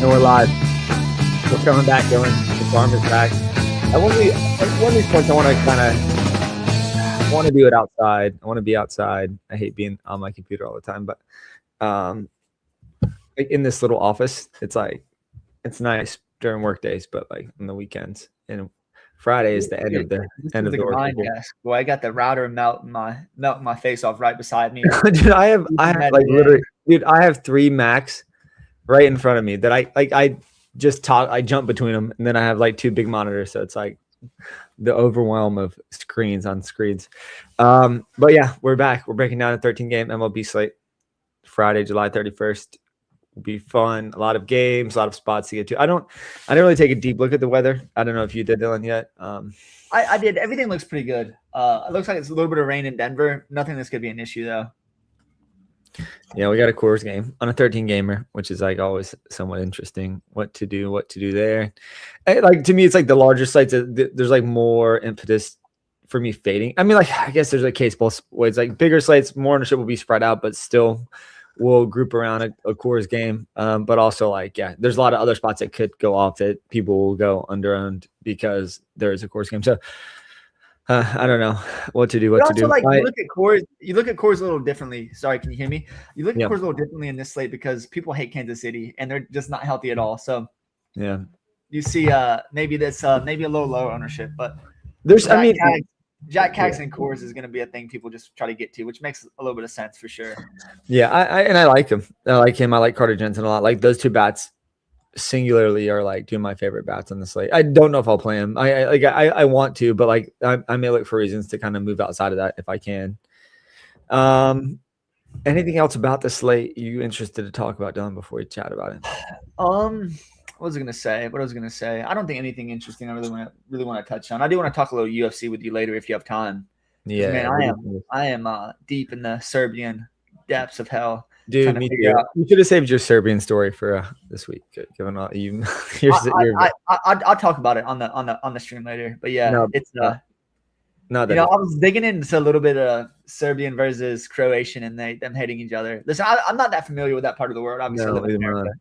And we're live. We're coming back, Dylan. The farm is back. One of these points I want to do it outside. I want to be outside. I hate being on my computer all the time, but in this little office, it's nice during work days, but like on the weekends and Friday is the end of the work day. Well, I got the router melting my face off right beside me. Dude, I have literally, I have 3 Macs right in front of me that I jump between them, and then I have like 2 big monitors, so it's like the overwhelm of screens on screens. But yeah, we're back. We're breaking down a 13-game MLB slate. Friday, July 31st. Will be fun. A lot of games, a lot of spots to get to. I didn't really take a deep look at the weather. I don't know if you did, Dylan, yet. I did. Everything looks pretty good. It looks like it's a little bit of rain in Denver. Nothing that's gonna be an issue though. Yeah, we got a Coors game on a 13-gamer, which is like always somewhat interesting. What to do there. Like to me, it's like the larger sites. There's like more impetus for me fading. I mean, like I guess there's a case both ways. Like bigger sites, more ownership will be spread out, but still we'll group around a Coors game. But also like, yeah, there's a lot of other spots that could go off that people will go under-owned because there is a Coors game. So I don't know what to do. You look at Coors a little differently. Sorry, can you hear me? You look at Coors a little differently in this slate because people hate Kansas City and they're just not healthy at all. So yeah, you see, maybe that's maybe a little lower ownership, but Jack Cax and Coors is going to be a thing people just try to get to, which makes a little bit of sense for sure. Yeah, I like him. I like Carter Jensen a lot. Like those 2 bats singularly are like 2 of my favorite bats on the slate. I don't know if I'll play him. I want to, but like I may look for reasons to kind of move outside of that if I can. Anything else about the slate you interested to talk about, Dylan, before we chat about it? What was I gonna say? I don't think anything interesting I really want to touch on. I do want to talk a little UFC with you later if you have time. Yeah, man, I am deep in the Serbian depths of hell. Dude, me too. You should have saved your Serbian story for this week. Given all you, I'll talk about it on the stream later. But yeah, I was digging into a little bit of Serbian versus Croatian and them hating each other. Listen, I'm not that familiar with that part of the world. Obviously, I live in America.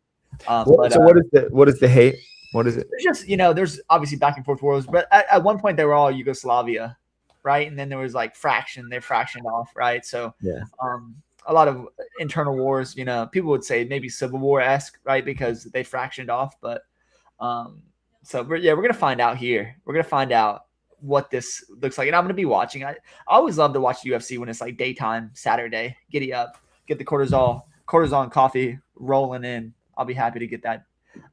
What is the hate? What is it? It's just there's obviously back and forth wars, but at one point they were all Yugoslavia, right? And then there was like they're fractioned off, right? So yeah. A lot of internal wars, people would say maybe Civil War-esque, right? Because they fractioned off. But so we're going to find out here. We're going to find out what this looks like. And I'm going to be watching. I always love to watch UFC when it's like daytime, Saturday. Giddy up, get the cortisone coffee rolling in. I'll be happy to get that.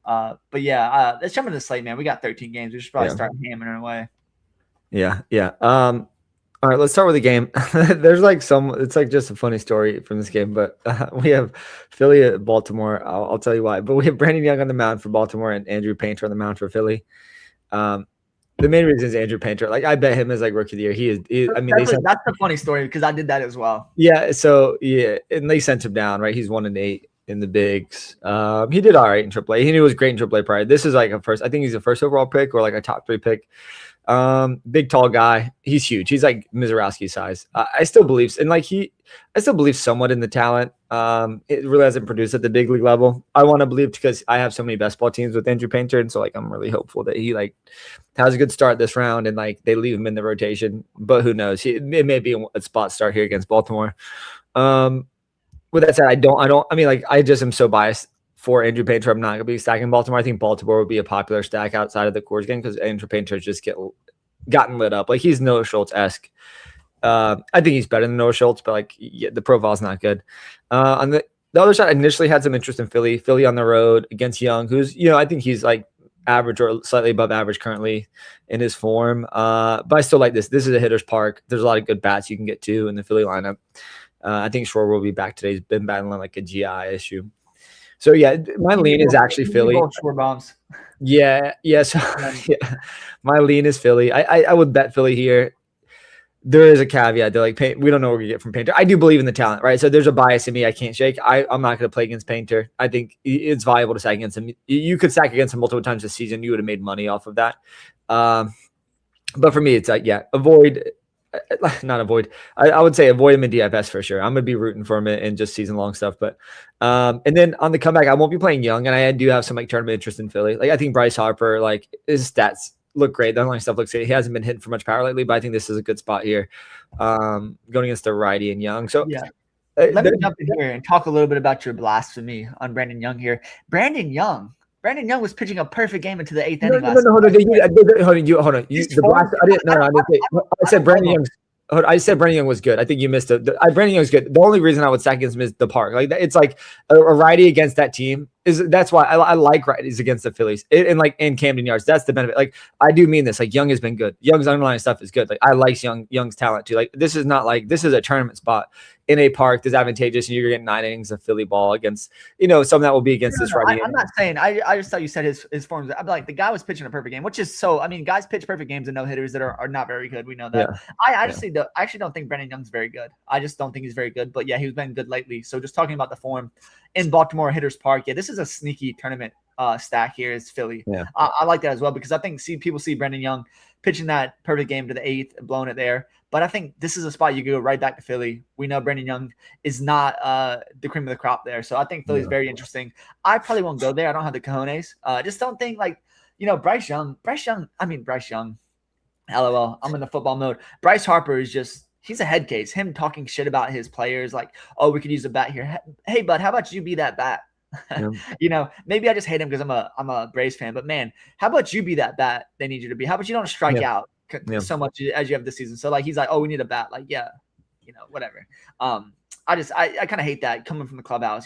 But yeah, let's jump into the slate, man. We got 13 games. We should probably start hammering away. Yeah. All right, let's start with the game. There's it's like just a funny story from this game, but we have Philly at Baltimore. I'll tell you why. But we have Brandon Young on the mound for Baltimore and Andrew Painter on the mound for Philly. The main reason is Andrew Painter. Like I bet him as like rookie of the year. That's the funny story because I did that as well. Yeah. So yeah, and they sent him down. Right, he's 1-8 in the bigs. He did all right in AAA. He knew he was great in AAA prior. This is like I think he's a first overall pick or like a top 3 pick. Big tall guy. He's huge. He's like Mizorowski size. I still believe, and like I still believe somewhat in the talent. It really hasn't produced at the big league level. I want to believe because I have so many best ball teams with Andrew Painter, and so like I'm really hopeful that he like has a good start this round and like they leave him in the rotation. But who knows? It may be a spot start here against Baltimore. With that said, I just am so biased for Andrew Painter. I'm not going to be stacking Baltimore. I think Baltimore would be a popular stack outside of the Coors game because Andrew Painter has just gotten lit up. Like he's Noah Schultz-esque. I think he's better than Noah Schultz, but like the profile's not good. On the other side, I initially had some interest in Philly. Philly on the road against Young, who's I think he's like average or slightly above average currently in his form. But I still like this. This is a hitter's park. There's a lot of good bats you can get to in the Philly lineup. I think Shore will be back today. He's been battling like a GI issue. So yeah, my lean is actually Philly. Bombs. Yeah. So yeah, my lean is Philly. I would bet Philly here. There is a caveat. They're like, we don't know what we get from Painter. I do believe in the talent, right? So there's a bias in me I can't shake. I'm not going to play against Painter. I think it's valuable to stack against him. You could stack against him multiple times this season. You would have made money off of that. But for me, it's like, avoid not avoid. I would say avoid him in DFS for sure. I'm gonna be rooting for him in just season long stuff. But and then on the comeback, I won't be playing Young, and I do have some like tournament interest in Philly. Like I think Bryce Harper, like his stats look great. The underlying stuff looks great. He hasn't been hitting for much power lately, but I think this is a good spot here, going against the righty and Young. So yeah. Let me jump in here and talk a little bit about your blasphemy on Brandon Young here. Brandon Young was pitching a perfect game into the eighth inning last hold on. Hold on. I said Brandon Young's. I said Brandon Young was good. I think you missed it. Brandon Young's good. The only reason I would stack against him is the park. Like it's like a righty against that team that's why I like righties against the Phillies and like in Camden Yards. That's the benefit. Like I do mean this. Like Young has been good. Young's underlying stuff is good. Like I like Young's talent too. Like this is not like this is a tournament spot in a park that's advantageous, and you're getting 9 innings of Philly ball against something that will be against this righty. I'm not saying I just thought you said his forms. I'm like the guy was pitching a perfect game, which is so. I mean, guys pitch perfect games and no hitters that are not very good. We know that. Yeah. I actually don't think Brandon Young's very good. I just don't think he's very good. But yeah, he's been good lately. So just talking about the form in Baltimore Hitters Park. Yeah, this is a sneaky tournament stack here. Is Philly. Yeah, I like that as well because I think people see Brandon Young pitching that perfect game to the 8th, blowing it there. But I think this is a spot you can go right back to Philly. We know Brandon Young is not the cream of the crop there. So I think Philly's very interesting. I probably won't go there. I don't have the cojones. Just don't think Bryce Young. LOL. I'm in the football mode. Bryce Harper is just he's a head case. Him talking shit about his players like, oh, we could use a bat here. Hey, bud, how about you be that bat? Yeah. Maybe I just hate him because I'm a Braves fan. But man, how about you be that bat they need you to be? How about you don't strike out so much as you have this season? So like he's like, oh, we need a bat. Like whatever. I kind of hate that coming from the clubhouse.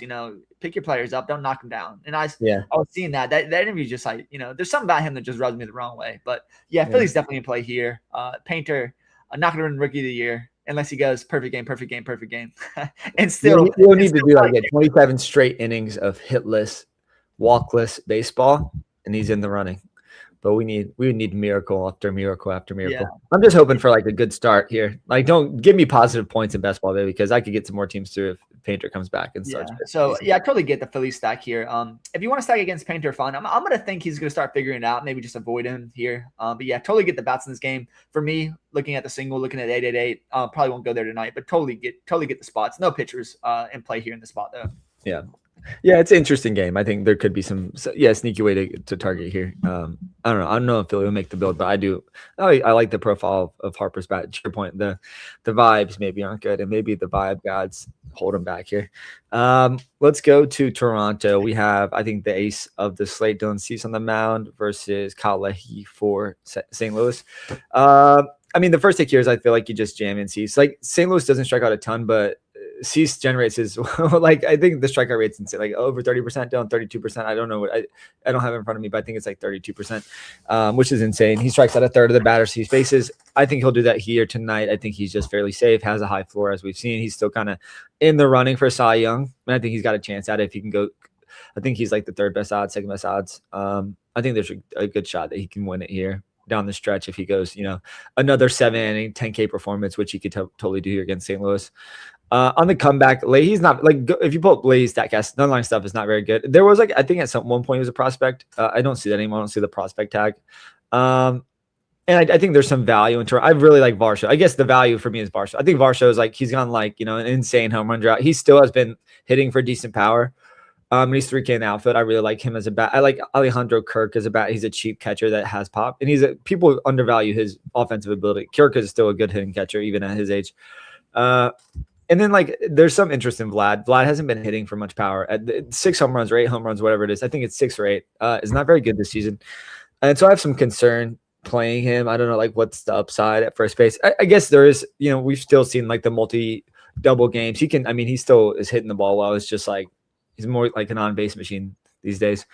Pick your players up, don't knock them down. And I was seeing that interview just like there's something about him that just rubs me the wrong way. But Philly's definitely in play here. Painter, not gonna win Rookie of the Year unless he goes perfect game. And still, we'll need to do like 27 straight innings of hitless, walkless baseball, and he's in the running. But we need miracle after miracle after miracle. Yeah. I'm just hoping for like a good start here. Like, don't give me positive points in best ball, baby, because I could get some more teams through if Painter comes back and starts. So I totally get the Philly stack here. If you want to stack against Painter, fine. I'm gonna think he's gonna start figuring it out. Maybe just avoid him here. But yeah, totally get the bats in this game. For me, looking at the single, looking at 888, probably won't go there tonight. But totally get the spots. No pitchers in play here in the spot though. Yeah. Yeah, it's an interesting game. I think there could be some sneaky way to target here. I don't know if Philly will make the build, but I do. I like the profile of Harper's bat. To your point, the vibes maybe aren't good, and maybe the vibe gods hold him back here. Let's go to Toronto. We have, I think, the ace of the slate, Dylan Cease on the mound versus Kyle Leahy for St. Louis. I mean, the first take here is I feel like you just jam in Cease. Like St. Louis doesn't strike out a ton, but Cease generates his like I think the strikeout rate's insane, like over 30%, down 32%. I don't know what I don't have it in front of me, but I think it's like 32%, which is insane. He strikes out a third of the batters he faces. I think he'll do that here tonight. I think he's just fairly safe, has a high floor as we've seen. He's still kind of in the running for Cy Young, and I think he's got a chance at it if he can go. I think he's like the third best odds, second best odds. I think there's a good shot that he can win it here down the stretch if he goes, another 7-inning 10K performance, which he could totally do here against St. Louis. On the comeback, Leahy's not like if you pull up Leahy's StatCast, the underlying stuff is not very good. There was I think at one point he was a prospect. I don't see that anymore. I don't see the prospect tag. And I think there's some value in Toronto. I really like Varsho. I guess the value for me is Varsho. I think Varsho is he's gone an insane home run drought. He still has been hitting for decent power. He's 3K in the outfield. I really like him as a bat. I like Alejandro Kirk as a bat. He's a cheap catcher that has pop, and people undervalue his offensive ability. Kirk is still a good hitting catcher even at his age. And then there's some interest in Vlad. Vlad hasn't been hitting for much power at 6 home runs or 8 home runs, whatever it is. I think it's 6 or 8. It's not very good this season. And so I have some concern playing him. I don't know what's the upside at first base. I guess there is, we've still seen the multi-double games. He still is hitting the ball well. It's just he's more like an on-base machine these days.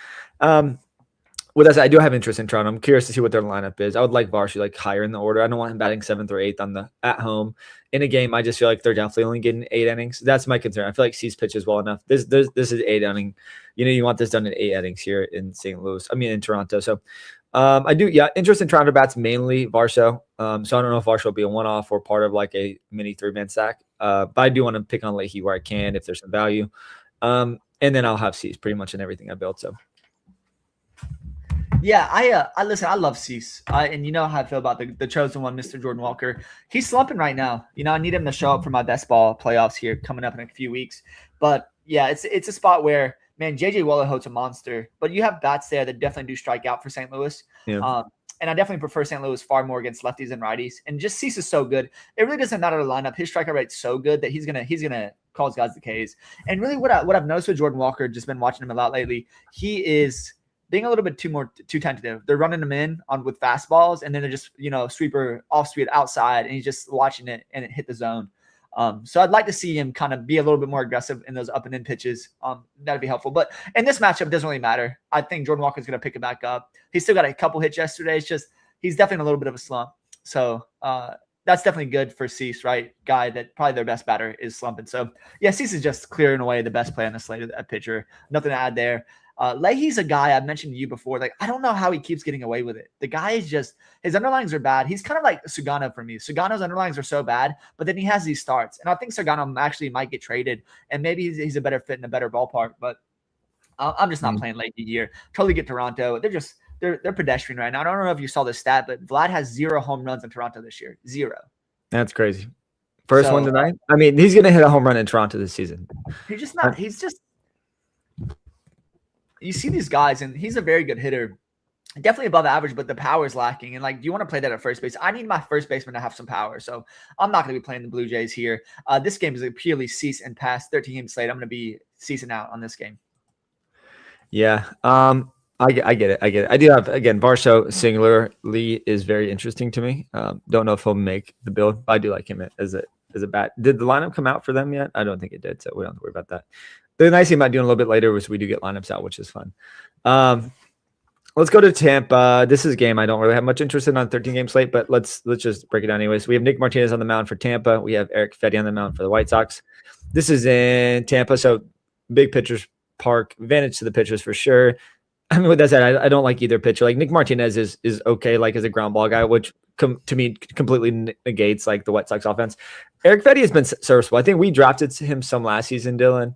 With that said, I do have interest in Toronto. I'm curious to see what their lineup is. I would like Varsho higher in the order. I don't want him batting 7th or 8th at home. In a game, I just feel like they're definitely only getting 8 innings. That's my concern. I feel like Cease pitches well enough. This is 8 inning. You want this done in 8 innings here in in Toronto. So I do, interest in Toronto bats, mainly Varsho. So I don't know if Varsho will be a one-off or part of a mini 3-man stack. But I do want to pick on Leahy where I can if there's some value. And then I'll have Cease pretty much in everything I built. So Yeah, I listen. I love Cease, and you know how I feel about the chosen one, Mr. Jordan Walker. He's slumping right now. You know, I need him to show up for my best ball playoffs here coming up in a few weeks. But yeah, it's a spot where man, JJ Wellington's a monster, but you have bats there that definitely do strike out for St. Louis. Yeah. And I definitely prefer St. Louis far more against lefties and righties. And just Cease is so good. It really doesn't matter the lineup. His strikeout rate's so good that he's gonna cause guys the Ks. And really, what I've noticed with Jordan Walker, just been watching him a lot lately, he is being a little bit too tentative. They're running him in on with fastballs, and then they're just sweeper off speed outside, and he's just watching it and it hit the zone. So I'd like to see him kind of be a little bit more aggressive in those up and in pitches. That'd be helpful. But in this matchup, it doesn't really matter. I think Jordan Walker's going to pick it back up. He's still got a couple hits yesterday. It's just he's definitely in a little bit of a slump. So that's definitely good for Cease, right? Guy that probably their best batter is slumping. So yeah, Cease is just clearing away the best play on the slate at pitcher. Nothing to add there. Leahy's a guy I've mentioned to you before. Like, I don't know how he keeps getting away with it. The guy is just, his underlines are bad. He's kind of like Sugano for me. Sugano's underlines are so bad, but then he has these starts. And I think Sugano actually might get traded, and maybe he's a better fit in a better ballpark. But I'm just not playing Leahy here. Totally get Toronto. They're pedestrian right now. I don't know if you saw the stat, but Vlad has 0 home runs in Toronto this year. 0. That's crazy. First one tonight. I mean, he's going to hit a home run in Toronto this season. He's just not. He's just. You see these guys, and he's a very good hitter, definitely above average, but the power is lacking. And like, do you want to play that at first base? I need my first baseman to have some power, so I'm not going to be playing the Blue Jays here. This game is a purely cease and pass 13-game slate. I'm going to be ceasing out on this game. Yeah, I get it. I do have, again, Varsho singularly is very interesting to me. Don't know if he'll make the build, but I do like him as a bat. Did the lineup come out for them yet? I don't think it did, so we don't have to worry about that. The nice thing about doing a little bit later was we do get lineups out, which is fun. Let's go to Tampa. This is a game I don't really have much interest in on 13-game slate, but let's just break it down anyways. We have Nick Martinez on the mound for Tampa. We have Eric Fedde on the mound for the White Sox. This is in Tampa, so big pitchers park, advantage to the pitchers for sure. I mean, with that said, I don't like either pitcher. Like Nick Martinez is okay, like as a ground ball guy, which to me completely negates like the White Sox offense. Eric Fedde has been serviceable. I think we drafted him some last season, Dylan.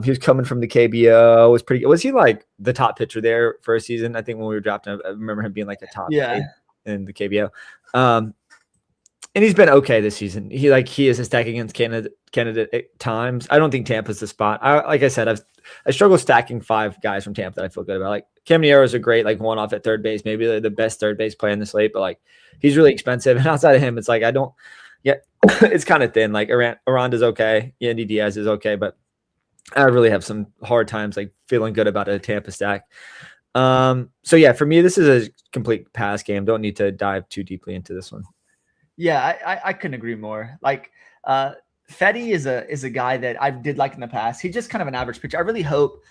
He was coming from the KBO. Was pretty. Was he like the top pitcher there for a season? I think when we were drafting him, I remember him being like a top in the KBO. And he's been okay this season. He is a stack against candidate at times. I don't think Tampa's the spot. Like I said, I struggle stacking 5 guys from Tampa that I feel good about. Like Cam Nero is a great like one off at third base, maybe the best third base player in the slate, but like he's really expensive. And outside of him, it's like it's kind of thin. Like Aranda's okay, Andy Diaz is okay, but I really have some hard times like feeling good about a Tampa stack. So yeah, for me, this is a complete pass game. Don't need to dive too deeply into this one. Yeah, I couldn't agree more. Like Fedde is a guy that I did like in the past. He's just kind of an average pitcher. I really hope,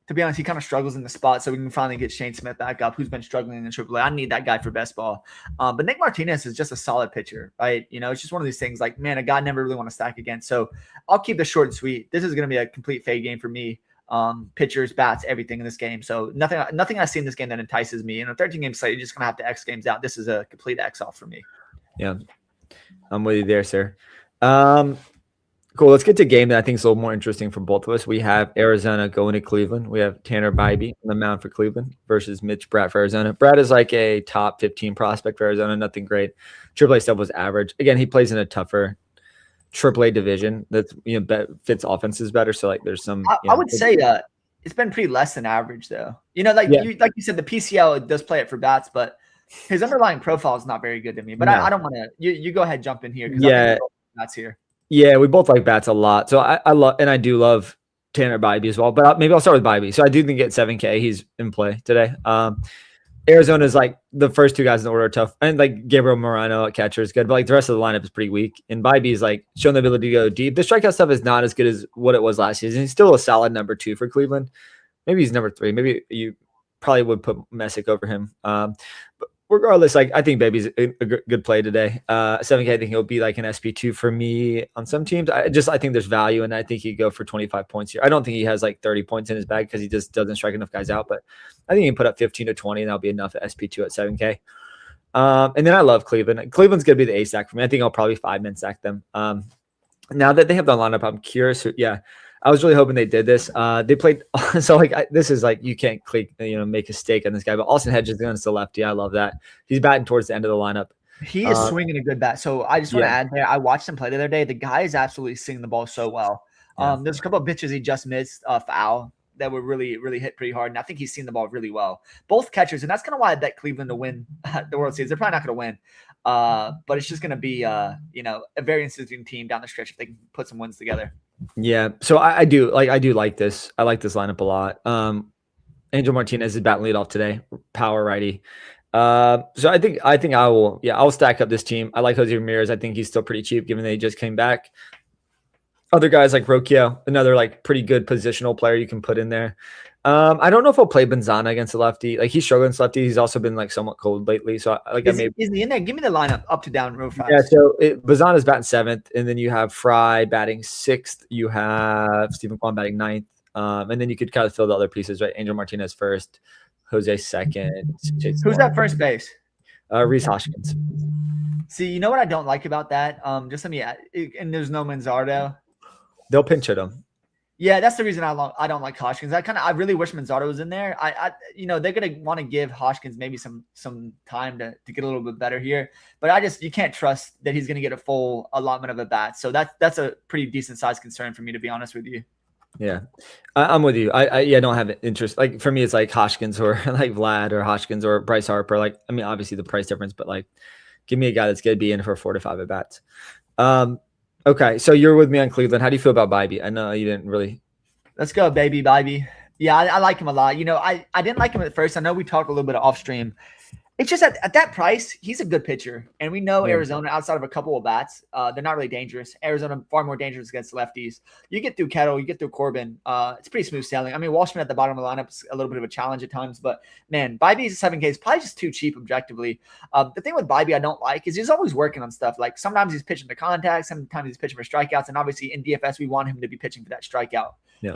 to be honest, he kind of struggles in the spot, so we can finally get Shane Smith back up, who's been struggling in AAA. I need that guy for best ball. But Nick Martinez is just a solid pitcher, right? You know, it's just one of these things like, man, a guy I never really want to stack against. So I'll keep this short and sweet. This is going to be a complete fade game for me. Pitchers, bats, everything in this game. So nothing I see in this game that entices me. In a 13-game slate, you're just going to have to X games out. This is a complete X off for me. Yeah, I'm with you there, sir. Cool. Let's get to a game that I think is a little more interesting for both of us. We have Arizona going to Cleveland. We have Tanner Bybee on the mound for Cleveland versus Mitch Bratt for Arizona. Bratt is like a top 15 prospect for Arizona. Nothing great. AAA stuff was average. Again, he plays in a tougher AAA division that fits offenses better. So like there's some. I would say it's been pretty less than average though. You you said, the PCL does play it for bats, but his underlying profile is not very good to me, but I don't want to. You go ahead, jump in here. Yeah, that's here. Yeah, we both like bats a lot. So I love, and I do love Tanner Bybee as well. But maybe I'll start with Bybee. So I do think at 7K he's in play today. Arizona is like the first 2 guys in the order are tough, and like Gabriel Moreno at catcher is good, but like the rest of the lineup is pretty weak. And Bybee is like shown the ability to go deep. The strikeout stuff is not as good as what it was last season. He's still a solid number 2 for Cleveland. Maybe he's number 3. Maybe you probably would put Messick over him. But regardless, like I think Baby's a good play today. 7K, I think he'll be like an SP2 for me on some teams. I think there's value, and I think he'd go for 25 points here. I don't think he has like 30 points in his bag because he just doesn't strike enough guys out, but I think he can put up 15 to 20, and that'll be enough at SP2 at 7K. And then I love Cleveland. Cleveland's going to be the A stack for me. I think I'll probably 5-man stack them. Now that they have the lineup, I'm curious. I was really hoping they did this. They played so like this is like you can't make a stake on this guy, but Austin Hedges against the lefty. I love that. He's batting towards the end of the lineup. He is swinging a good bat. So I just want to Yeah. add there. I watched him play the other day. The guy is absolutely seeing the ball so well. Yeah. There's a couple of pitches he just missed foul that were really, really hit pretty hard. And I think he's seen the ball really well. Both catchers, and that's kind of why I bet Cleveland to win the World Series. They're probably not going to win. But it's just going to be, a very interesting team down the stretch if they can put some wins together. Yeah. So I do like this. I like this lineup a lot. Angel Martinez is batting leadoff today, power righty. So I think I'll stack up this team. I like Jose Ramirez. I think he's still pretty cheap given that he just came back. Other guys like Rocchio, another like pretty good positional player you can put in there. I don't know if I'll play Benzana against a lefty. Like he's struggling against lefty. He's also been like somewhat cold lately. So is he in there? Give me the lineup up to down real fast. Yeah, so Benzana's batting 7th, and then you have Fry batting 6th. You have Stephen Kwan batting 9th. And then you could kind of fill the other pieces, right? Angel Martinez 1st, Jose 2nd. Who's at first base? Reese Hoskins. See, you know what I don't like about that? Just let me add, and there's no Manzardo. They'll pinch hit him. Yeah, that's the reason I don't like Hoskins. I really wish Manzardo was in there. They're gonna want to give Hoskins maybe some time to get a little bit better here. But you can't trust that he's gonna get a full allotment of at bats. So that's a pretty decent sized concern for me, to be honest with you. Yeah, I'm with you. I don't have interest. Like for me, it's like Hoskins or like Vlad or Hoskins or Bryce Harper. Like I mean, obviously the price difference, but like give me a guy that's gonna be in for 4 to 5 at bats. Okay, so you're with me on Cleveland. How do you feel about Bybee? I know you didn't really. Let's go, baby, Bybee. Yeah, I like him a lot. I didn't like him at first. I know we talked a little bit off stream. It's just at that price, he's a good pitcher. And we know Arizona, outside of a couple of bats, they're not really dangerous. Arizona, far more dangerous against lefties. You get through Kettle, you get through Corbin. It's pretty smooth sailing. I mean, Walshman at the bottom of the lineup is a little bit of a challenge at times. But, man, Bybee's 7K is probably just too cheap objectively. The thing with Bybee I don't like is he's always working on stuff. Like, sometimes he's pitching to contact. Sometimes he's pitching for strikeouts. And, obviously, in DFS, we want him to be pitching for that strikeout. Yeah.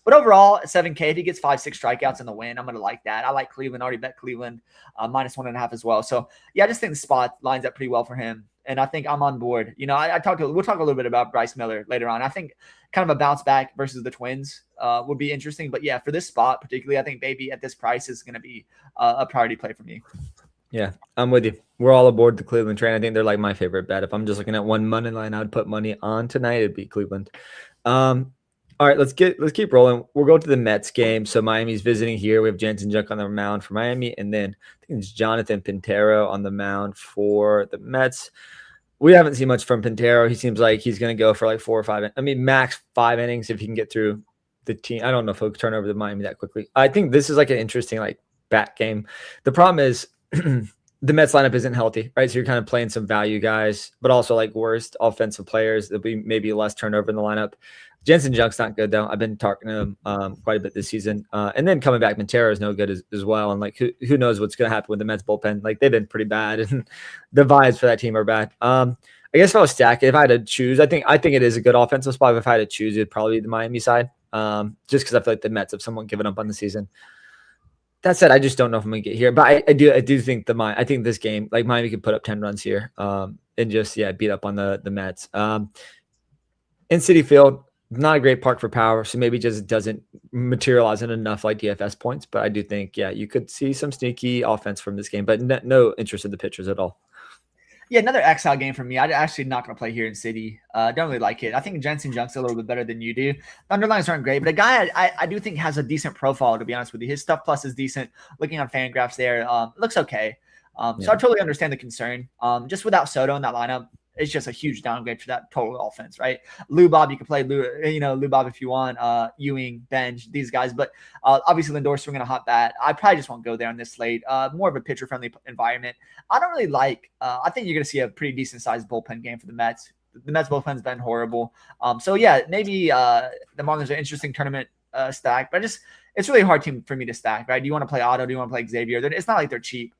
But overall, 7K, if he gets 5-6 strikeouts in the win, I'm going to like that. I like Cleveland. Already bet Cleveland -1.5 as well. So, yeah, I just think the spot lines up pretty well for him. And I think I'm on board. We'll talk a little bit about Bryce Miller later on. I think kind of a bounce back versus the Twins would be interesting. But, yeah, for this spot particularly, I think Bybee at this price is going to be a priority play for me. Yeah, I'm with you. We're all aboard the Cleveland train. I think they're like my favorite bet. If I'm just looking at one money line, I would put money on tonight. It'd be Cleveland. All right, let's keep rolling. We'll go to the Mets game. So Miami's visiting here. We have Jansen Junk on the mound for Miami, and then I think it's Jonathan Pintero on the mound for the Mets. We haven't seen much from Pintero. He seems like he's going to go for like 4 or 5. I mean, max 5 innings if he can get through the team. I don't know if he'll turn over the Miami that quickly. I think this is like an interesting like bat game. The problem is the Mets lineup isn't healthy, right? So you're kind of playing some value guys, but also like worst offensive players. There'll be maybe less turnover in the lineup. Jansen Junk's not good though. I've been talking to him quite a bit this season. And then coming back, Montero is no good as well. And like who knows what's going to happen with the Mets bullpen? Like they've been pretty bad, and the vibes for that team are bad. I guess if I was stacking, if I had to choose, I think it is a good offensive spot. If I had to choose, it'd probably be the Miami side. Just because I feel like the Mets have somewhat given up on the season. That said, I just don't know if I'm gonna get here. But I do think I think this game, like Miami could put up 10 runs here, and just beat up on the Mets. In Citi Field. Not a great park for power, so maybe just doesn't materialize in enough like DFS points. But I do think, you could see some sneaky offense from this game, but no interest in the pitchers at all. Yeah, another exile game for me. I'm actually not going to play here in City. Don't really like it. I think Jansen Junk's a little bit better than you do. The underlines aren't great, but a guy I do think has a decent profile, to be honest with you. His stuff plus is decent. Looking on FanGraphs there, looks okay. So I totally understand the concern. Just without Soto in that lineup, it's just a huge downgrade for that total offense, right? Lou Bob, you can play Lou Bob if you want, Ewing, Benj, these guys. But obviously Lindor swinging a hot bat. I probably just won't go there on this slate. More of a pitcher-friendly environment. I don't really like I think you're going to see a pretty decent-sized bullpen game for the Mets. The Mets bullpen's been horrible. So, yeah, maybe the Marlins are an interesting tournament stack. But it's really a hard team for me to stack, right? Do you want to play Otto? Do you want to play Xavier? It's not like they're cheap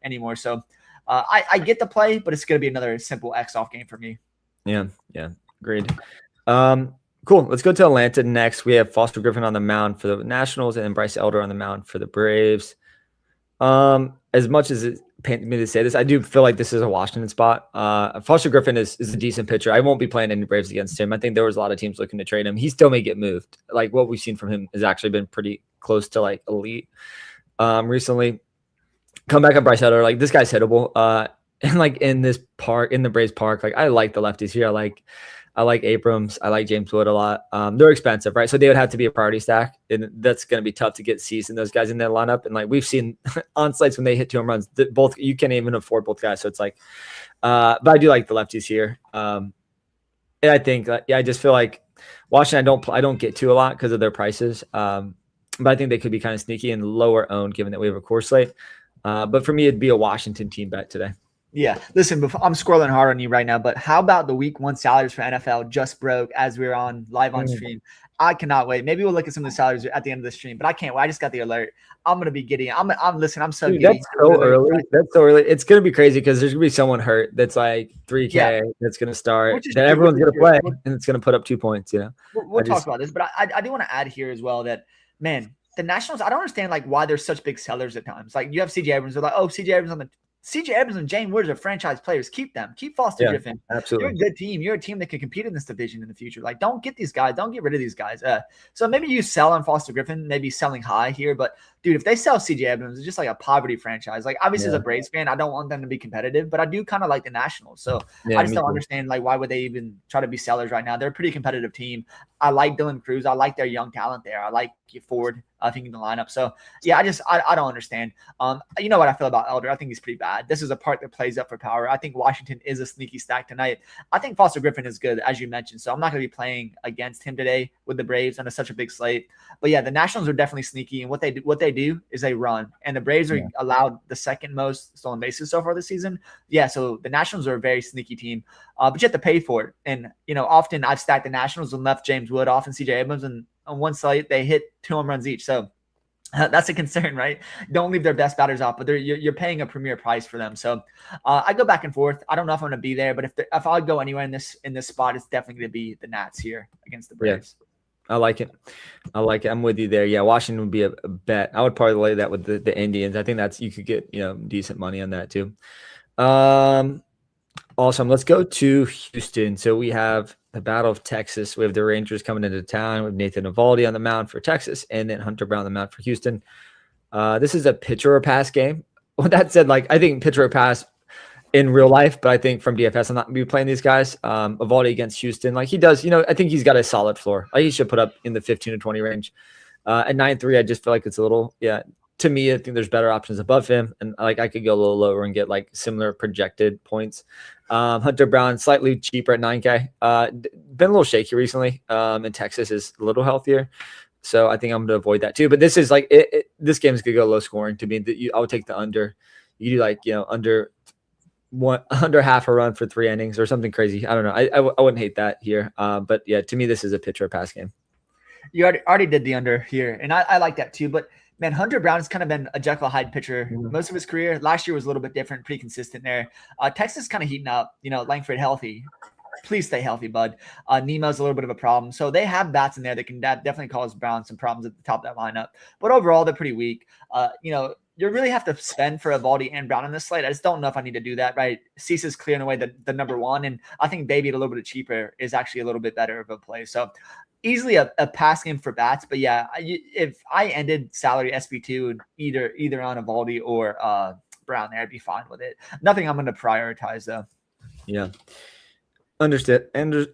anymore. So, I get the play, but it's going to be another simple X-off game for me. Yeah, agreed. Cool. Let's go to Atlanta next. We have Foster Griffin on the mound for the Nationals and then Bryce Elder on the mound for the Braves. As much as pain me to say this. I do feel like this is a Washington spot. Foster Griffin is a decent pitcher. I won't be playing any Braves against him. I think there was a lot of teams looking to trade him. He still may get moved. Like what we've seen from him has actually been pretty close to like elite recently. Come back at Bryce Elder. Like this guy's hittable. And like in this park, in the Braves park, like I like the lefties here. I like Abrams. I like James Wood a lot. They're expensive, right? So they would have to be a priority stack, and that's going to be tough to get Cease and those guys in their lineup. And like we've seen on slates when they hit 2 home runs, both you can't even afford both guys. So it's like, but I do like the lefties here. And I think, I just feel like Washington. I don't get to a lot because of their prices. But I think they could be kind of sneaky and lower owned, given that we have a core slate. But for me, it'd be a Washington team bet today. Yeah, listen, I'm scrolling hard on you right now, but how about the week 1 salaries for NFL just broke as we were on live on stream? I cannot wait. Maybe we'll look at some of the salaries at the end of the stream, but I can't wait. I just got the alert. I'm gonna be giddy. I'm so Dude, giddy. That's so early. That's so early. It's gonna be crazy because there's gonna be someone hurt that's like 3K that's gonna start. Then everyone's gonna play and it's gonna put up 2 points. You know, we'll talk about this, but I do want to add here as well that man, the Nationals. I don't understand like why they're such big sellers at times. Like you have CJ Abrams. They're like, oh, CJ Abrams and James Wood are franchise players. Keep them. Keep Foster Griffin. Absolutely. You're a good team. You're a team that can compete in this division in the future. Like, don't get these guys. Don't get rid of these guys. So maybe you sell on Foster Griffin, maybe selling high here. But, dude, if they sell CJ Abrams, it's just like a poverty franchise. Like, obviously, as a Braves fan, I don't want them to be competitive, but I do kind of like the Nationals. So I just don't understand, like, why would they even try to be sellers right now? They're a pretty competitive team. I like Dylan Cruz. I like their young talent there. I like Ford, I think, in the lineup. So, yeah, I don't understand. You know what I feel about Elder? I think he's pretty bad. This is a part that plays up for power. I think Washington is a sneaky stack tonight. I think Foster Griffin is good, as you mentioned. So I'm not going to be playing against him today with the Braves on such a big slate. But, yeah, the Nationals are definitely sneaky. And what they do is they run. And the Braves are allowed the second most stolen bases so far this season. Yeah, so the Nationals are a very sneaky team. But you have to pay for it. And, you know, often I've stacked the Nationals and left James Wood off and CJ Abrams, and on one slate they hit 2 home runs each. So that's a concern, right? Don't leave their best batters off, but you're paying a premier price for them. So I go back and forth. I don't know if I'm going to be there, but if I go anywhere in this spot, it's definitely going to be the Nats here against the Braves. I like it. I'm with you there. Yeah, Washington would be a bet. I would probably lay that with the Indians. I think you could get decent money on that too. Awesome. Let's go to Houston. So we have the Battle of Texas. We have the Rangers coming into town. We have Nathan Eovaldi on the mound for Texas, and then Hunter Brown on the mound for Houston. This is a pitcher or pass game. With that said, like I think pitcher or pass in real life, but I think from DFS, I'm not going to be playing these guys. Eovaldi against Houston, like he does, I think he's got a solid floor. Like he should put up in the 15 to 20 range. At 9.3, I just feel like it's a little, to me, I think there's better options above him. And like I could go a little lower and get like similar projected points. Hunter Brown, slightly cheaper at 9K. Been a little shaky recently. And Texas is a little healthier. So I think I'm going to avoid that too. But this is like, this game is going to go low scoring to me. I would take the under. You do like, under half a run for 3 innings or something crazy. I don't know. I wouldn't hate that here. But yeah, to me, this is a pitcher or pass game. You already did the under here. And I like that too. But man, Hunter Brown has kind of been a Jekyll Hyde pitcher most of his career. Last year was a little bit different, pretty consistent there. Texas kind of heating up, Langford healthy. Please stay healthy, bud. Nemo's a little bit of a problem. So they have bats in there that can definitely cause Brown some problems at the top of that lineup. But overall, they're pretty weak. You really have to spend for Eovaldi and Brown on this slate. I just don't know if I need to do that, right? Cease is clearing away the number one. And I think Baby at a little bit cheaper is actually a little bit better of a play. So easily a pass game for bats. But yeah, if I ended salary SB2 either on Eovaldi or Brown there, I'd be fine with it. Nothing I'm going to prioritize though. Yeah.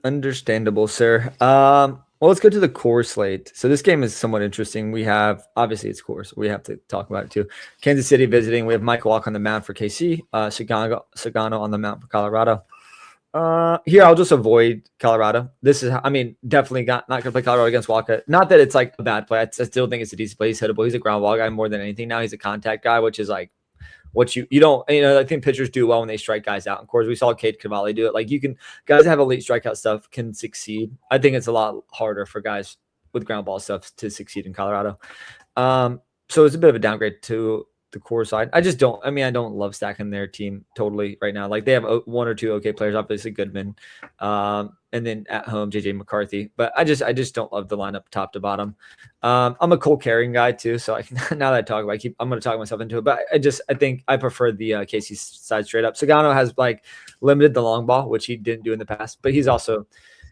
Understandable, sir. Well, let's go to the core slate. So this game is somewhat interesting. We have, obviously it's core, so we have to talk about it too. Kansas City visiting. We have Michael Walk on the mound for KC, Sagano on the mound for Colorado. Here I'll just avoid Colorado. This is, definitely not going to play Colorado against Walker. Not that it's like a bad play. I still think it's a decent play. He's hittable. He's a ground ball guy more than anything. Now he's a contact guy, which is like what you don't, I think pitchers do well when they strike guys out. Of course, we saw Cade Cavalli do it. Like guys that have elite strikeout stuff can succeed. I think it's a lot harder for guys with ground ball stuff to succeed in Colorado. So it's a bit of a downgrade to the core side. I just don't. I mean, I don't love stacking their team totally right now. Like they have one or two okay players, obviously Goodman, and then at home JJ McCarthy. But I just don't love the lineup top to bottom. I'm a Cole carrying guy too, so now that I talk about, I'm going to talk myself into it. But I think I prefer the KC side straight up. Sagano has like limited the long ball, which he didn't do in the past, but he's also.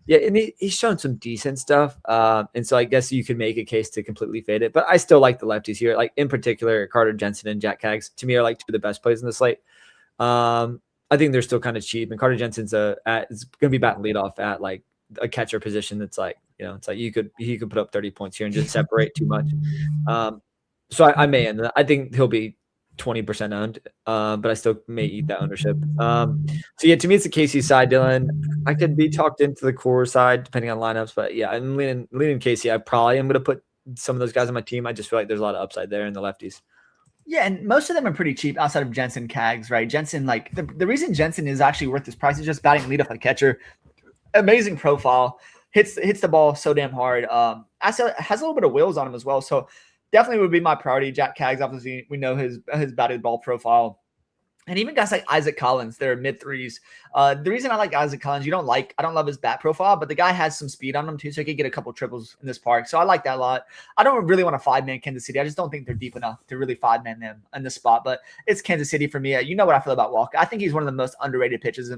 Yeah, and he's shown some decent stuff. And so I guess you could make a case to completely fade it. But I still like the lefties here. Like in particular, Carter Jensen and Jack Kaggs, to me, are like two of the best plays in the slate. I think they're still kind of cheap. And Carter Jensen's it's going to be batting leadoff at like a catcher position that's like, it's like he could put up 30 points here and just separate too much. So I may end that. I think he'll be 20% owned, but I still may eat that ownership. So yeah, to me, it's the KC side, Dylan. I could be talked into the core side depending on lineups, but yeah, I'm leaning KC. I probably am going to put some of those guys on my team. I just feel like there's a lot of upside there in the lefties. Yeah, and most of them are pretty cheap outside of Jensen, Kaggs, right? Jensen, like the reason Jensen is actually worth this price is just batting leadoff at catcher. Amazing profile, hits the ball so damn hard. Has a little bit of wheels on him as well, so definitely would be my priority. Jack Kaggs, obviously, we know his batted ball profile. And even guys like Isaac Collins, they're mid threes. The reason I like Isaac Collins, I don't love his bat profile, but the guy has some speed on him too, so he could get a couple triples in this park. So I like that a lot. I don't really want to 5-man Kansas City. I just don't think they're deep enough to really 5-man them in this spot. But it's Kansas City for me. You know what I feel about Walker. I think he's one of the most underrated pitchers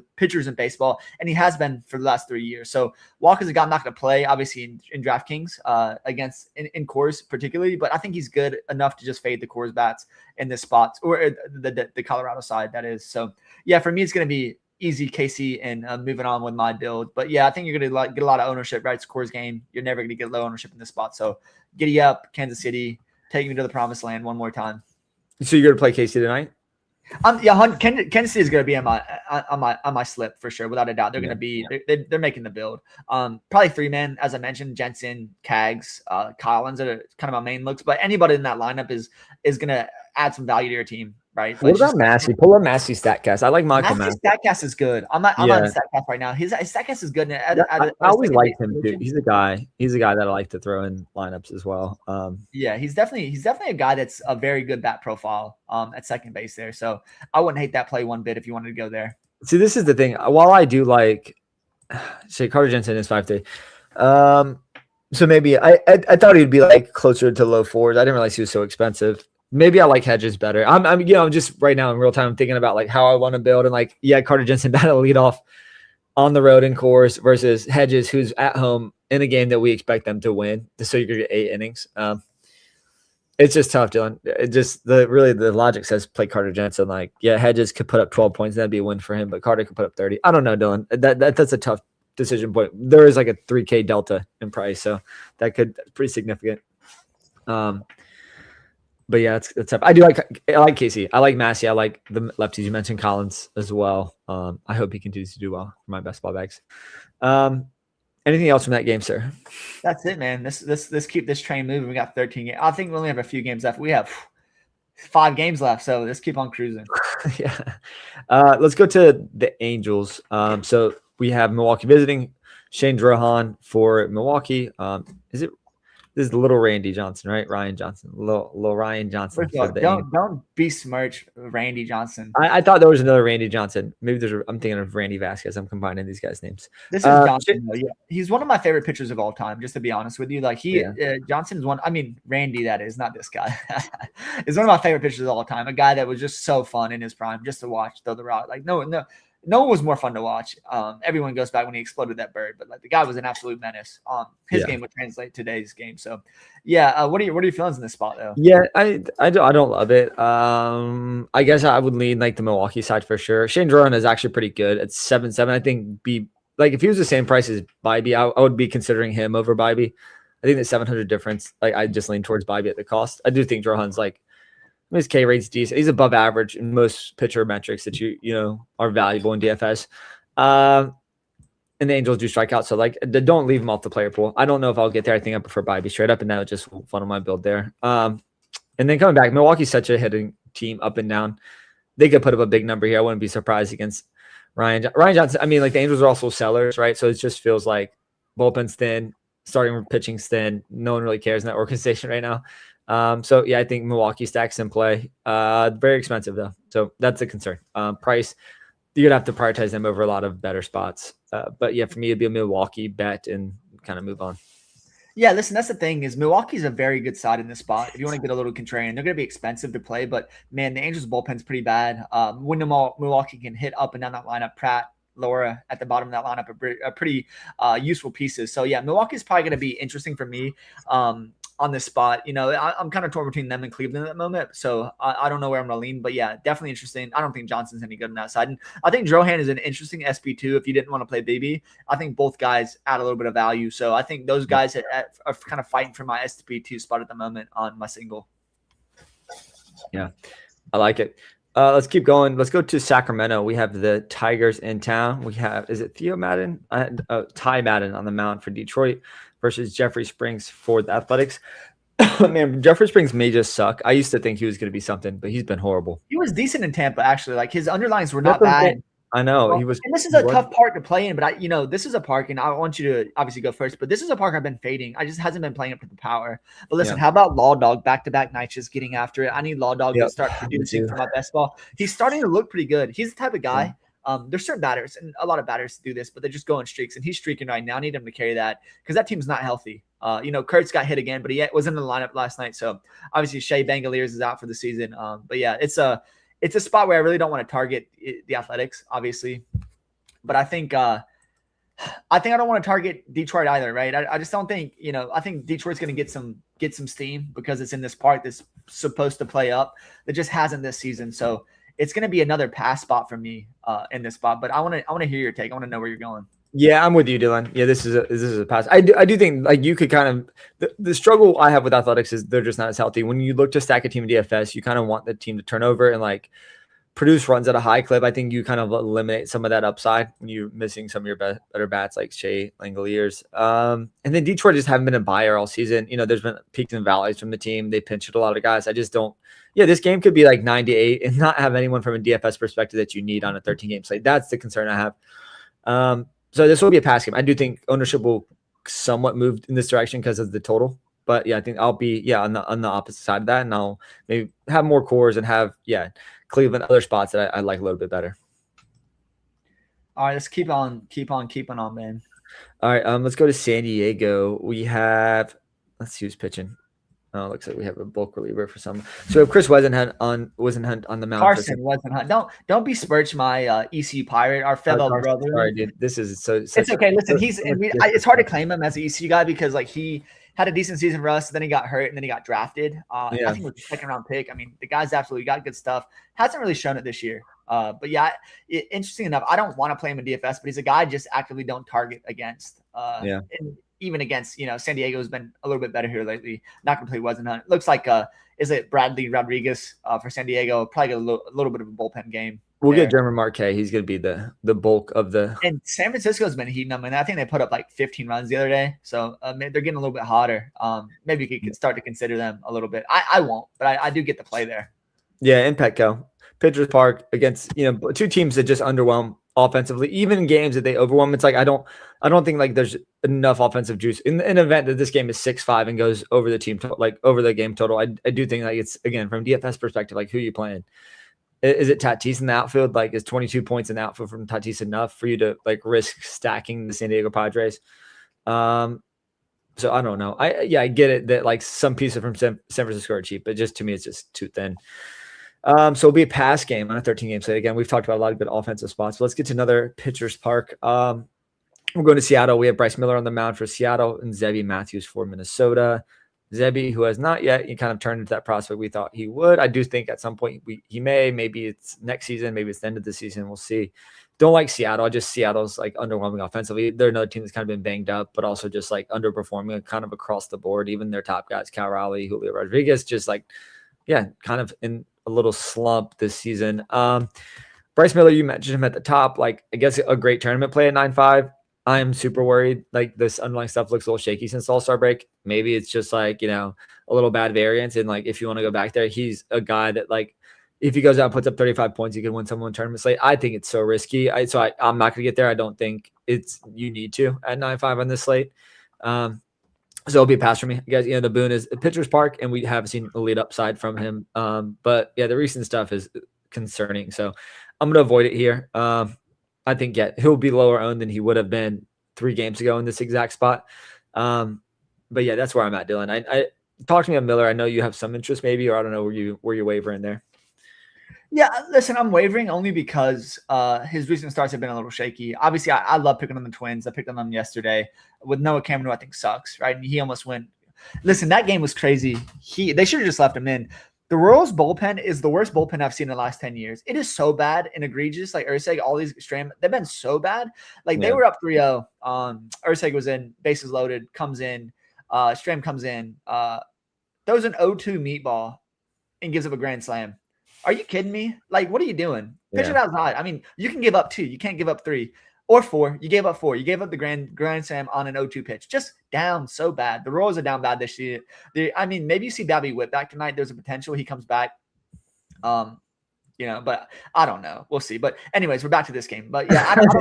in baseball, and he has been for the last 3 years. So Walker's a guy I'm not going to play, obviously, in DraftKings against in Coors particularly, but I think he's good enough to just fade the Coors bats in this spot, or the Colorado side, that is. So yeah, for me, it's going to be easy KC and moving on with my build. But yeah, I think you're going to get a lot of ownership, right? It's Coors game. You're never going to get low ownership in this spot. So giddy up, Kansas City, take me to the promised land one more time. So you're going to play KC tonight? Yeah, Kansas City is going to be on my slip for sure, without a doubt. They're going to be they're making the build. Probably 3-man, as I mentioned, Jensen, Kaggs, Collins are kind of my main looks. But anybody in that lineup is going to add some value to your team, right? What about Massey? Pull up Massey StatCast. I like Michael Massey. StatCast is good. I'm on StatCast right now. His StatCast is good. I always liked him too. He's a guy that I like to throw in lineups as well. Yeah, he's definitely a guy that's a very good bat profile at second base there. So I wouldn't hate that play one bit if you wanted to go there. See, this is the thing. While I do like, say, Carter Jensen is 5-3. So maybe I thought he'd be like closer to low fours. I didn't realize he was so expensive. Maybe I like Hedges better. I'm just right now in real time, I'm thinking about like how I want to build, and like, yeah, Carter Jensen batted a leadoff on the road in Coors versus Hedges, who's at home in a game that we expect them to win. So you're gonna get 8 innings. It's just tough, Dylan. It just the logic says play Carter Jensen. Like, yeah, Hedges could put up 12 points, that'd be a win for him, but Carter could put up 30. I don't know, Dylan. That's a tough decision point. There is like a 3K delta in price, so that's pretty significant. But yeah, it's tough. I like Casey. I like Massey. I like the lefties. You mentioned Collins as well. I hope he continues to do well for my best ball bags. Anything else from that game, sir? That's it, man. Let's keep this train moving. We got 13 games. I think we only have a few games left. We have 5 games left, so let's keep on cruising. Yeah. Let's go to the Angels. So we have Milwaukee visiting. Shane Drohan for Milwaukee. This is little Randy Johnson, right? Ryan Johnson, little Ryan Johnson. Don't besmirch Randy Johnson. I thought there was another Randy Johnson. Maybe I'm thinking of Randy Vasquez. I'm combining these guys' names. This is Johnson. Yeah. He's one of my favorite pitchers of all time. Just to be honest with you, like Johnson is one. I mean, Randy, that is not this guy. Is one of my favorite pitchers of all time. A guy that was just so fun in his prime, just to watch throw the rock. Like no one was more fun to watch. Everyone goes back when he exploded that bird, but like the guy was an absolute menace. His game would translate to today's game. So, yeah. What are your feelings in this spot though? Yeah, I don't love it. I guess I would lean like the Milwaukee side for sure. Shane Drohan is actually pretty good at 7-7. I think if he was the same price as Bybee, I would be considering him over Bybee. I think the 700 difference. Like I just lean towards Bybee at the cost. I do think Drohan's like. His K rate's decent. He's above average in most pitcher metrics that you know are valuable in DFS. And the Angels do strike out, so like don't leave him off the player pool. I don't know if I'll get there. I think I prefer Bybee straight up, and that would just funnel my build there. And then coming back, Milwaukee's such a hitting team up and down. They could put up a big number here. I wouldn't be surprised against Ryan Johnson. I mean, like the Angels are also sellers, right? So it just feels like bullpen's thin, starting pitching's thin. No one really cares in that organization right now. So yeah, I think Milwaukee stacks in play. Very expensive though, so that's a concern. Price, you're gonna have to prioritize them over a lot of better spots. But yeah, for me, it'd be a Milwaukee bet and kind of move on. Yeah, listen, that's the thing is Milwaukee's a very good side in this spot. If you want to get a little contrarian, they're going to be expensive to play, but man, the Angels bullpen's pretty bad. When Milwaukee can hit up and down that lineup, Pratt, Laura at the bottom of that lineup are pretty useful pieces. So yeah, Milwaukee's probably going to be interesting for me on this spot. I'm kind of torn between them and Cleveland at the moment, so I don't know where I'm going to lean. But yeah, definitely interesting. I don't think Johnson's any good on that side, and I think Drohan is an interesting SP2 if you didn't want to play BB. I think both guys add a little bit of value, so I think those guys are kind of fighting for my SP2 spot at the moment on my single. Yeah, I like it. Let's keep going. Let's go to Sacramento. We have the Tigers in town. We have, is it Theo Madden? Ty Madden on the mound for Detroit versus Jeffrey Springs for the Athletics. Man, Jeffrey Springs may just suck. I used to think he was going to be something, but he's been horrible. He was decent in Tampa, actually. Like his underlines were not bad. I know he was. And this is a tough park to play in, but this is a park, and I want you to obviously go first. But this is a park I've been fading. I just hasn't been playing up to the power. But listen, how about Law Dog back-to-back nights just getting after it? I need Law Dog to start producing for my best ball. He's starting to look pretty good. He's the type of guy. There's certain batters, and a lot of batters do this, but they just go in streaks, and he's streaking right now. I need him to carry that because that team's not healthy. Kurtz got hit again, but he was in the lineup last night. So obviously Shea Bangaliers is out for the season. But yeah, it's a spot where I really don't want to target the Athletics, obviously. But I think I don't want to target Detroit either, right? I just don't think, I think Detroit's going to get some steam because it's in this park that's supposed to play up that just hasn't this season. So it's going to be another pass spot for me in this spot. But I want to hear your take. I want to know where you're going. Yeah, I'm with you, Dylan. Yeah, this is a pass. I do think like you could kind of the struggle I have with Athletics is they're just not as healthy. When you look to stack a team in DFS, you kind of want the team to turn over and like produce runs at a high clip. I think you kind of eliminate some of that upside when you're missing some of your better bats like Shea Langoliers. And then Detroit just haven't been a buyer all season. There's been peaks and valleys from the team. They pinch hit a lot of guys. I just don't. Yeah, this game could be like 9-8 and not have anyone from a DFS perspective that you need on a 13-game slate. That's the concern I have. So this will be a pass game. I do think ownership will somewhat move in this direction because of the total. But yeah, I think I'll be on the opposite side of that, and I'll maybe have more cores and have Cleveland other spots that I like a little bit better. All right, let's keep on, man. All right, let's go to San Diego. We have let's see who's pitching. Oh, it looks like we have a bulk reliever for some. So we have Chris Wesenhunt on the mound. Carson Wesenhunt. Don't besmirch my ECU Pirate, our fellow brother. Sorry, dude. This is so. It's okay. Listen, it's hard to claim him as an ECU guy because like he had a decent season for us, then he got hurt, and then he got drafted. I think it was a second-round pick. I mean, the guy's absolutely got good stuff. Hasn't really shown it this year. But yeah, interesting enough, I don't want to play him in DFS, but he's a guy I just actively don't target against. And even against, San Diego's been a little bit better here lately. Not going to play Wesenhunt. It looks like, is it Bradley Rodriguez for San Diego? Probably get a little bit of a bullpen game. We'll get German Marquez. He's going to be the bulk of the. And San Francisco's been heating up, and I think they put up like 15 runs the other day. So they're getting a little bit hotter. Maybe you could start to consider them a little bit. I won't, but I do get the play there. Yeah, in Petco. Pitchers Park against, two teams that just underwhelm offensively, even in games that they overwhelm. It's like I don't think like there's enough offensive juice in an event that this game is 6-5 and goes over the team over the game total. I do think like it's, again, from DFS perspective, like who you playing. Is it Tatis in the outfield? Like, is 22 points in the outfield from Tatis enough for you to like risk stacking the San Diego Padres? So I don't know. I get it that like some pieces from San Francisco are cheap, but just to me it's just too thin. So it'll be a pass game on a 13-game slate. Again, we've talked about a lot of good offensive spots. So let's get to another pitcher's park. We're going to Seattle. We have Bryce Miller on the mound for Seattle and Zebby Matthews for Minnesota. Zebby, who has not yet, he kind of turned into that prospect we thought he would. I do think at some point he may. Maybe it's next season. Maybe it's the end of the season. We'll see. Don't like Seattle. Seattle's like underwhelming offensively. They're another team that's kind of been banged up, but also just like underperforming kind of across the board. Even their top guys, Cal Raleigh, Julio Rodriguez, just like, kind of in a little slump this season. Bryce Miller, you mentioned him at the top. Like, I guess a great tournament play at 9.5. I'm super worried. Like, this underlying stuff looks a little shaky since All-Star break. Maybe it's just like, a little bad variance. And like, if you want to go back there, he's a guy that like, if he goes out and puts up 35 points, he can win someone tournament slate. I think it's so risky. I'm not going to get there. I don't think you need to at 9.5 on this slate. So it'll be a pass for me. You guys, the boon is a pitcher's park, and we have seen elite upside from him. But yeah, the recent stuff is concerning. So I'm going to avoid it here. I think, he'll be lower owned than he would have been 3 games ago in this exact spot. But yeah, that's where I'm at, Dylan. I talk to me on Miller. I know you have some interest maybe, or I don't know where you wavering there. Yeah, listen, I'm wavering only because his recent starts have been a little shaky. Obviously, I love picking on the Twins. I picked on them yesterday with Noah Cameron, who I think sucks, right? And he almost went. Listen, that game was crazy. They should have just left him in. The Royals bullpen is the worst bullpen I've seen in the last 10 years. It is so bad and egregious. Like Urseg, all these Stram, they've been so bad. Like they were up 3-0. Urseg was in, bases loaded, comes in. Stram comes in, throws an 0-2 meatball and gives up a grand slam. Are you kidding me? Like, what are you doing? Pitching outside. I mean, you can give up 2. You can't give up 3 or 4. You gave up 4. You gave up the grand slam on an 0-2 pitch. Just down so bad. The Royals are down bad this year. I mean, maybe you see Babby Whit back tonight. There's a potential he comes back. But I don't know. We'll see. But anyways, we're back to this game. But yeah, I don't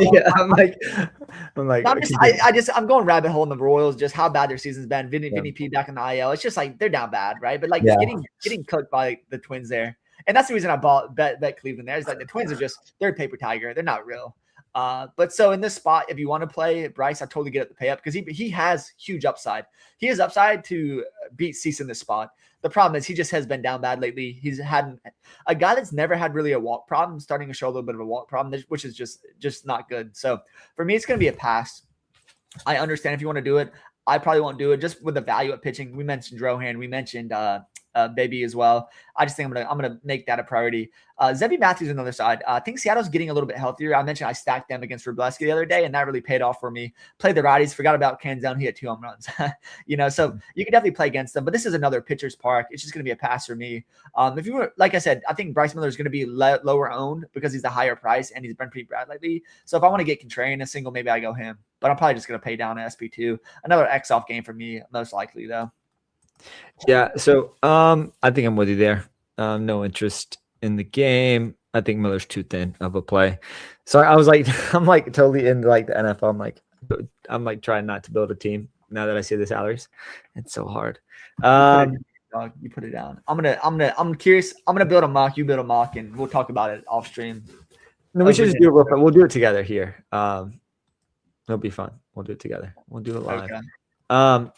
I'm going rabbit hole in the Royals, just how bad their season's been. Vinny P back in the IL. It's just like they're down bad, right? But like getting cooked by the Twins there. And that's the reason I bet Cleveland there. Is like the Twins are they're a paper tiger. They're not real. But so in this spot, if you want to play Bryce, I totally get it to pay up because he has huge upside. He has upside to beat Cease in this spot. The problem is he just has been down bad lately. He's had a guy that's never had really a walk problem, starting to show a little bit of a walk problem, which is just not good. So for me, it's going to be a pass. I understand if you want to do it. I probably won't do it just with the value at pitching. We mentioned Drohan. We mentioned Baby as well. I just think I'm gonna make that a priority. Zebby Matthews on the other side. I think Seattle's getting a little bit healthier. I mentioned I stacked them against Wroblewski the other day, and that really paid off for me. Played the righties, forgot about Canzone. He had 2 home runs. So you can definitely play against them. But this is another pitcher's park. It's just gonna be a pass for me. If you were, like I said, I think Bryce Miller is gonna be lower owned because he's the higher price and he's been pretty bad lately. So if I want to get contrarian in a single, maybe I go him. But I'm probably just gonna pay down an SP2. Another X off game for me, most likely though. Yeah, so I think I'm with you there. No interest in the game. I think Miller's too thin of a play. So I was like, I'm like totally into like the NFL. I'm like trying not to build a team now that I see the salaries. It's so hard. You put it down. I'm curious. I'm gonna build a mock. You build a mock, and we'll talk about it off stream. No, we should just do it real quick. We'll do it together here. It'll be fun. We'll do it together. We'll do it live.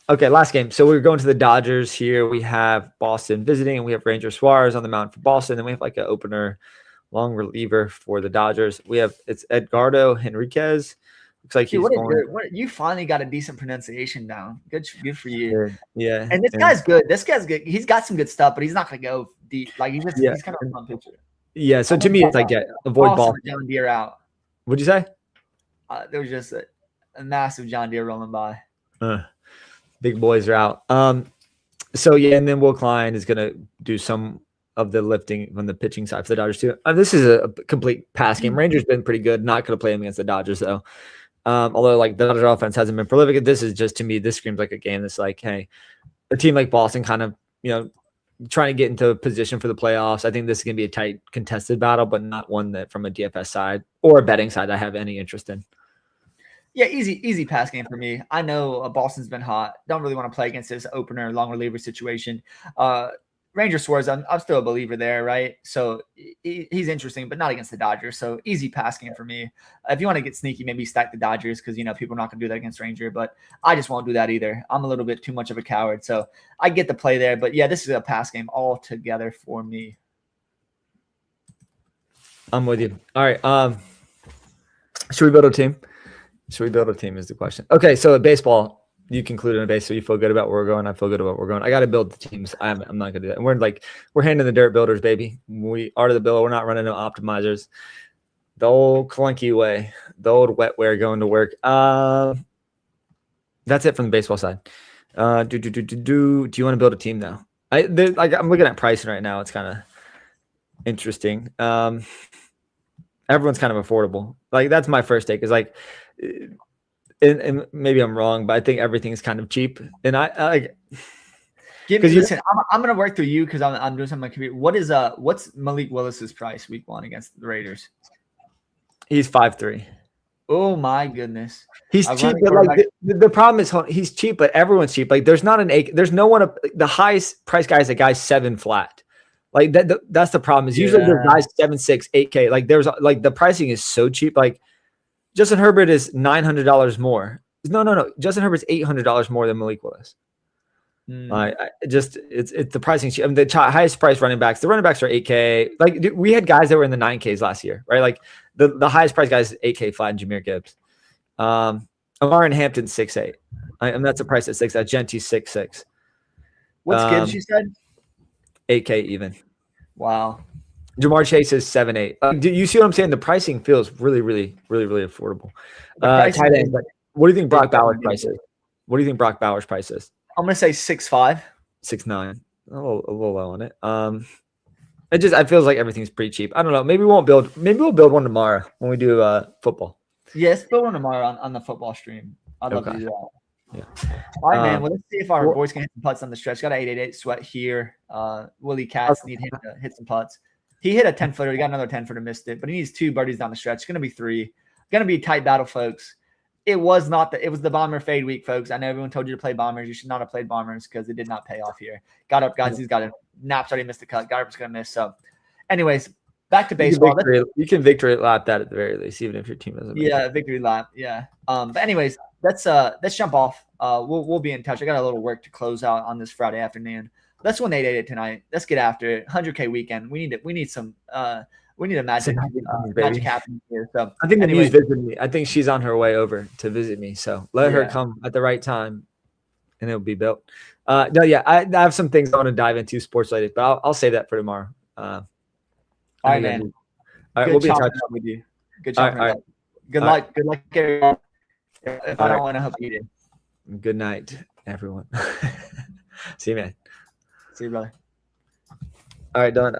Okay, last game. So we're going to the Dodgers here. We have Boston visiting, and we have Ranger Suarez on the mound for Boston. Then we have like an opener, long reliever for the Dodgers. It's Edgardo Henriquez. Looks like you finally got a decent pronunciation down. Good for you. Yeah. And this guy's good. This guy's good. He's got some good stuff, but he's not gonna go deep. Like he's kind of a fun pitcher. Yeah. So to me, it's like avoid ball. John Deere out. What'd you say? There was just a massive John Deere rolling by. Big boys are out. So yeah, and then Will Klein is gonna do some of the lifting on the pitching side for the Dodgers too. This is a complete pass game. Rangers been pretty good. Not gonna play him against the Dodgers though. Although like the Dodgers offense hasn't been prolific. This is just, to me, this screams like a game that's like, hey, a team like Boston kind of, trying to get into a position for the playoffs. I think this is gonna be a tight contested battle, but not one that from a DFS side or a betting side I have any interest in. Yeah, easy pass game for me. I know Boston's been hot. Don't really want to play against this opener, long reliever situation. Ranger Suarez, I'm still a believer there, right? So he's interesting, but not against the Dodgers. So easy pass game for me. If you want to get sneaky, maybe stack the Dodgers because, people are not going to do that against Ranger. But I just won't do that either. I'm a little bit too much of a coward. So I get the play there. But, yeah, this is a pass game altogether for me. I'm with you. All right. Should we build a team? Should we build a team is the question. Okay, so baseball, you concluded on base, so you feel good about where we're going. I feel good about where we're going. I got to build the teams. I'm not going to do that. And we're handing the dirt builders, baby. We are to the bill. We're not running no optimizers. The old clunky way, the old wetware going to work. That's it from the baseball side. Do you want to build a team now? I'm looking at pricing right now. It's kind of interesting. Everyone's kind of affordable. Like that's my first take. Is like. And maybe I'm wrong, but I think everything's kind of cheap. And listen, I'm gonna work through you because I'm doing something on my computer. What's Malik Willis's price week 1 against the Raiders? He's 5'3". Oh my goodness. He's A cheap, running but like quarterback. the problem is he's cheap, but everyone's cheap. Like there's not an A. There's no one. The highest price guy is a guy 7 flat. Like that's the problem. Is usually there's guys 7.6, 8K. Like there's like the pricing is so cheap. Like Justin Herbert is $900 more. No. Justin Herbert's $800 more than Malik Willis. It's the pricing. I mean, the highest price running backs. The running backs are 8K. Like we had guys that were in the 9Ks last year, right? Like the highest price guys 8K flat and Jahmyr Gibbs. Amar and Hampton 6.8. And that's a price at 6. Genti 6.6. What's Gibbs? You said 8K even. Wow. Jamar Chase is 7.8. Do you see what I'm saying? The pricing feels really affordable. Tight end. What do you think Brock Bowers' price is? What do you think Brock Bowers' price is? I'm gonna say 6.5. 6.9. A little low on it. It feels like everything's pretty cheap. I don't know. Maybe we'll build one tomorrow when we do football. Yes, build one tomorrow on the football stream. I'd love to do that. Yeah. All right, man. Well, let's see if our boys can hit some putts on the stretch. Got an 888 sweat here. Willie Katz need him to hit some putts. He hit a 10-footer. He got another 10-footer, missed it, but he needs 2 birdies down the stretch. It's going to be 3. Going to be a tight battle, folks. It was the bomber fade week, folks. I know everyone told you to play bombers. You should not have played bombers because it did not pay off here. Got up, guys. He's got a Naps already missed the cut. Up's going to miss. So, anyways, back to baseball. You can victory lap that at the very least, even if your team doesn't. Yeah, victory lap. Yeah. But anyways, let's jump off. We'll be in touch. I got a little work to close out on this Friday afternoon. Let's win 888 tonight. Let's get after it. 100K weekend. We need some. We need a magic happen here. So I think the news visited me. I think she's on her way over to visit me. So let her come at the right time, and it'll be built. I have some things I want to dive into sports related, but I'll save that for tomorrow. All right, man. All right, we'll be in touch with you. Good job. All right. Good luck. Good luck, everyone. If I don't want to help you do. Good night, everyone. See you, man. See you, brother. All right, done.